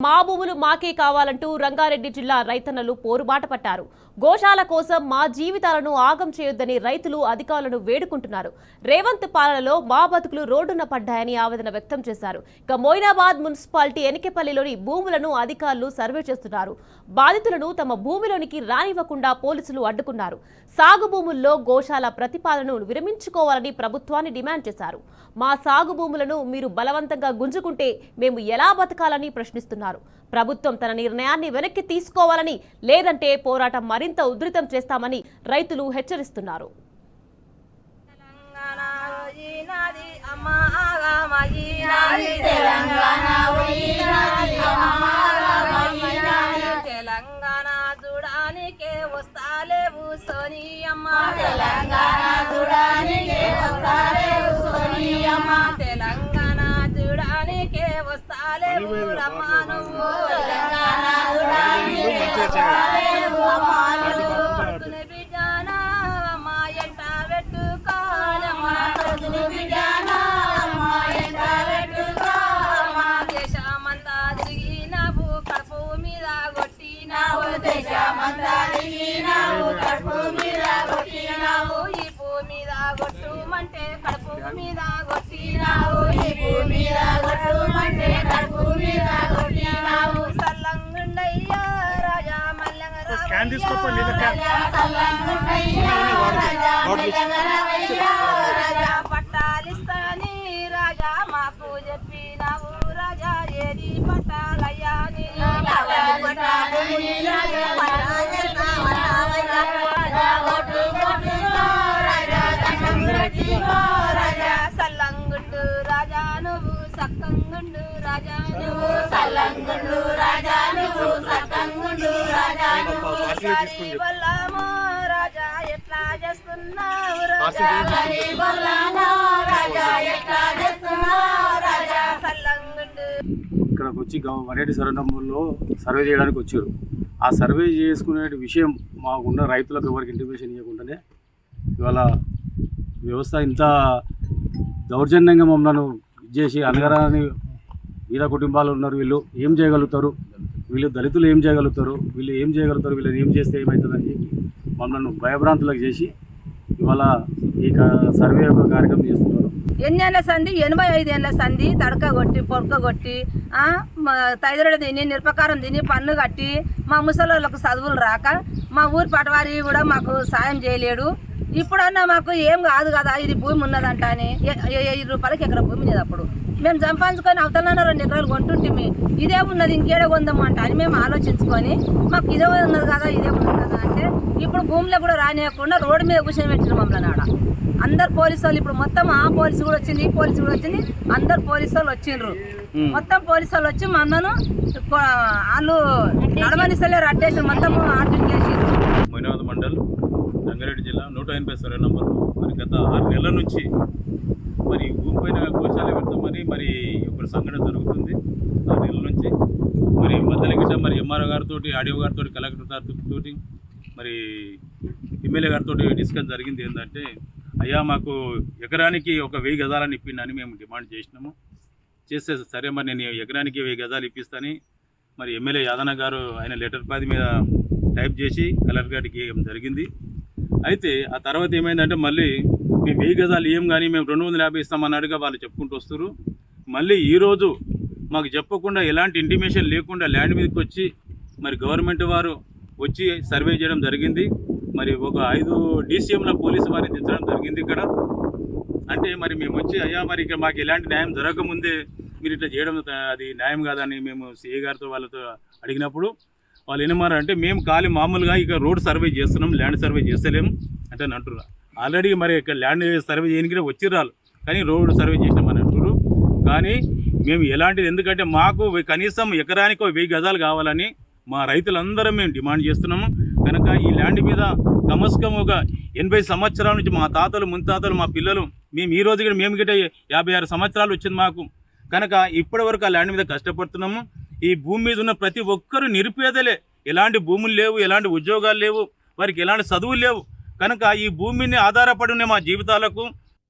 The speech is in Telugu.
మా భూములు మాకే కావాలంటూ రంగారెడ్డి జిల్లా రైతన్నలు పోరుబాట పట్టారు. గోశాల కోసం మా జీవితాలను ఆగం చేయొద్దని రైతులు అధికారులను వేడుకుంటున్నారు. రేవంత్ పాలనలో మా బతుకులు రోడ్డున పడ్డాయని ఆవేదన వ్యక్తం చేశారు. ఇక మొయినాబాద్ మున్సిపాలిటీ ఎనికెపల్లిలోని భూములను అధికారులు సర్వే చేస్తున్నారు. బాధితులను తమ భూమిలోనికి రానివ్వకుండా పోలీసులు అడ్డుకున్నారు. సాగు భూముల్లో గోశాల ప్రతిపాదనను విరమించుకోవాలని ప్రభుత్వాన్ని డిమాండ్ చేశారు. మా సాగు భూములను మీరు బలవంతంగా గుంజుకుంటే మేము ఎలా బతకాలని ప్రశ్నిస్తున్నారు. ప్రభుత్వం తన నిర్ణయాన్ని వెనక్కి తీసుకోవాలని, లేదంటే పోరాటం మరింత ఉధృతం చేస్తామని రైతులు హెచ్చరిస్తున్నారు. తెలంగాణ చూడానికే వస్తాలేవు సోనియమ్మ, తెలంగాణ చూడానికే వస్తాలేవు సోనియమ్మ, తెలంగాణ చూడానికే వస్తాలేవు రమ్మా నువ్వు, తెలంగాణ చూడానికే వస్తాలేవు రమ్మా నువ్వు. కొడుకుని బిడ్డనా మా ఎంట పెట్టుకోనమ్మా, కొడుకుని బిడ్డనా మా ఎంట పెట్టుకోనమ్మా. దేశమంతా తిరిగినావు కడుపు మీద కొట్టినావు, దేశమంతా తిరిగినావు కడుపు మీద కొట్టినావు. ఈ భూమి మీద కొట్టుమంటే కడుపు మీద కొట్టినావు, ఈ భూమి మీద కొట్టుమంటే కడుపు మీద కొట్టినావు. సల్లంగుండయ్యా రాజా మల్లంగరావు, సల్లంగుండయ్యా రాజా మల్లంగరావయ్యా, రాజా పట్టాలిస్తాని రాజా మాకు చెప్పినావు, రాజా ఏది పట్టాలయ్యా నీ సల్లంగుండు రాజా నువ్వు సక్కంగుండు రాజా నువ్వు, సల్లంగుండు రాజా నువ్వు సక్కంగుండు రాజా నువ్వు. గరీబుల్లమో రాజా ఎట్లా చేస్తున్నావు, రాజా గరీబుల్లమో రాజా ఎట్లా చేస్తున్నావు, రాజా సల్లంగుండు. ఇక్కడికి వచ్చి వరేటి సర్వే నంబర్లో సర్వే చేయడానికి వచ్చారు. ఆ సర్వే చేసుకునే విషయం మాకున్న రైతులకు ఎవరికి ఇంటిమేషన్ ఇవ్వకుండానే ఇవాళ వ్యవస్థ ఇంత దౌర్జన్యంగా మమ్మల్ని చేసి అనగరాని వీర కుటుంబాలు ఉన్నారు. వీళ్ళు ఏం చేయగలుగుతారు, వీళ్ళు దళితులు ఏం చేయగలుగుతారు, వీళ్ళు ఏం చేయగలుగుతారు, వీళ్ళని ఏం చేస్తే ఏమవుతుందని చెప్పి మమ్మల్ని భయభ్రాంతులకు చేసి ఇవాళ ఈ సర్వే యొక్క కార్యక్రమం చేస్తున్నారు. ఎన్నేళ్ల సంధి 85 ఏళ్ళ సంధి తడక కొట్టి పొడక కొట్టి తైదరుడు తిని నిరపకారం తిని పన్ను కట్టి మా ముసలోళ్ళకు చదువులు రాక మా ఊరి పటవారి కూడా మాకు సాయం చేయలేడు. ఇప్పుడన్నా మాకు ఏం కాదు కదా, ఇది భూమి ఉన్నదంట అని 5 రూపాయలకి ఎకరా భూమి లేదు. అప్పుడు మేము సంపాదించుకొని అవతలన్నా 2 ఎకరాలు కొంటుంటిమి, ఇదే ఉన్నది ఇంకేడే కొందామంట అని మేము ఆలోచించుకొని మాకు ఇదే ఉన్నది కదా, ఇదే ఉన్నది కదా అంటే ఇప్పుడు భూమిలో కూడా రానియకుండా రోడ్డు మీద కూర్చొని పెట్టిన మమ్మల్ని ఆడ. అందరు పోలీసు వాళ్ళు ఇప్పుడు మొత్తం ఆ పోలీసు కూడా వచ్చింది, ఈ పోలీసు కూడా వచ్చింది, అందరు పోలీసు వాళ్ళు వచ్చిండ్రు. మొత్తం పోలీసు వాళ్ళు వచ్చి మమ్మల్ని వాళ్ళు నడమనిస్తలేరు, అడ్డేసి మొత్తం ఆర్డర్ చేసిండ్రు. మొయినాబాద్ మండల్ రంగారెడ్డి జిల్లా 180 సర్వే నంబర్ మరి గత 6 నెలల నుంచి మరి భూమి పైన గోశాల పెడతామని మరి ఒక సంఘటన జరుగుతుంది. 6 నెలల నుంచి మరి మధ్యలో గిట్ట మరి ఎంఆర్ఓ గారితో, ఆడియో గారితో, కలెక్టర్ గారితో మరి ఎమ్మెల్యే గారితో డిస్కస్ జరిగింది. ఏంటంటే అయ్యా మాకు ఎకరానికి ఒక 1000 గజాలని ఇప్పిండని మేము డిమాండ్ చేసినాము. చేస్తే సరే మరి నేను ఎకరానికి 1000 గజాలు ఇప్పిస్తాను మరి ఎమ్మెల్యే యాదన్న గారు ఆయన లెటర్ ప్యాడ్ మీద టైప్ చేసి కలెక్టర్ గారికి జరిగింది. అయితే ఆ తర్వాత ఏమైందంటే మళ్ళీ మేము 1000 గజాలు ఏం కానీ మేము 250 ఇస్తామన్నట్టుగా వాళ్ళు చెప్పుకుంటూ వస్తారు. మళ్ళీ ఈరోజు మాకు చెప్పకుండా ఎలాంటి ఇంటిమేషన్ లేకుండా ల్యాండ్ మీదకి వచ్చి మరి గవర్నమెంట్ వారు వచ్చి సర్వే చేయడం జరిగింది. మరి ఒక 5 DCMల పోలీసు వారిని దించడం జరిగింది ఇక్కడ. అంటే మరి మేము వచ్చి అయ్యా మరి ఇక్కడ మాకు ఎలాంటి న్యాయం జరగకముందే మీరు ఇట్లా చేయడం అది న్యాయం కాదని మేము సిఏ గారితో వాళ్ళతో అడిగినప్పుడు వాళ్ళు ఏమన్నారంటే మేము మామూలుగా ఇక రోడ్ సర్వే చేస్తున్నాం, ల్యాండ్ సర్వే చేస్తలేము అంటే అని అంటున్నారు. ఆల్రెడీ మరి ఇక్కడ ల్యాండ్ సర్వే చేయడానికి వచ్చిర్రాలు కానీ రోడ్ సర్వే చేసినామని అంటున్నారు. కానీ మేము ఎలాంటిది, ఎందుకంటే మాకు కనీసం ఎకరానికి 1000 గజాలు కావాలని మా రైతులందరం మేము డిమాండ్ చేస్తున్నాము. కనుక ఈ ల్యాండ్ మీద కమస్కం ఒక 80 సంవత్సరాల నుంచి మా తాతలు ముత్తాతలు మా పిల్లలు మేము ఈ రోజు కూడా మేము గిట్ట 56 సంవత్సరాలు వచ్చింది మాకు. కనుక ఇప్పటి వరకు ఆ ల్యాండ్ మీద కష్టపడుతున్నాము. ఈ భూమి మీద ఉన్న ప్రతి ఒక్కరూ నిరుపేదలే, ఎలాంటి భూములు లేవు, ఎలాంటి ఉద్యోగాలు లేవు, వారికి ఎలాంటి చదువులు లేవు. కనుక ఈ భూమిని ఆధారపడి ఉన్న మా జీవితాలకు